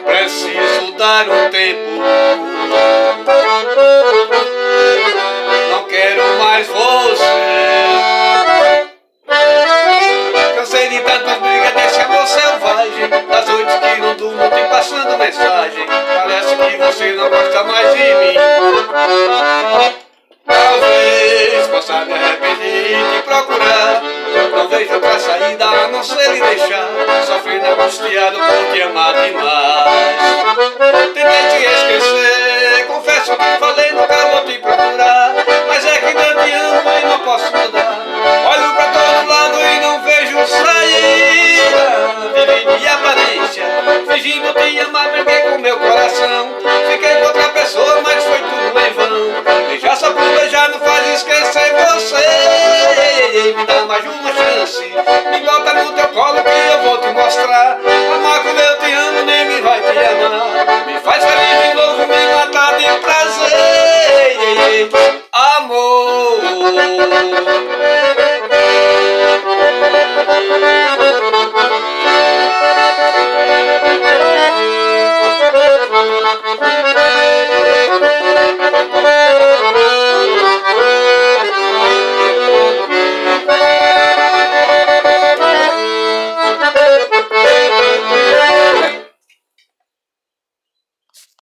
Preciso dar um tempo, não quero mais você. Cansei de tantas brigas desse amor selvagem, das noites que não durmo te passando mensagem. Parece que você não gosta mais de mim. Talvez possa me arrepender e te procurar. Não vejo outra saída a não ser lhe deixar, sofrendo angustiado por te amar demais. Tentei te esquecer, confesso que falei, nunca vou te procurar, mas é que ainda te amo e não posso mudar. Olho pra todo lado e não vejo saída. Vivi de aparência, fingindo te amar, briguei com meu coração. Fiquei com outra pessoa, mas foi tudo em vão. Beijar só por beijar não faz esquecer você. Me dá mais uma chance, me bota no teu colo que eu vou te mostrar. Amar como eu te amo, ninguém vai te amar. Me faz feliz de novo, me mata de prazer. Amor.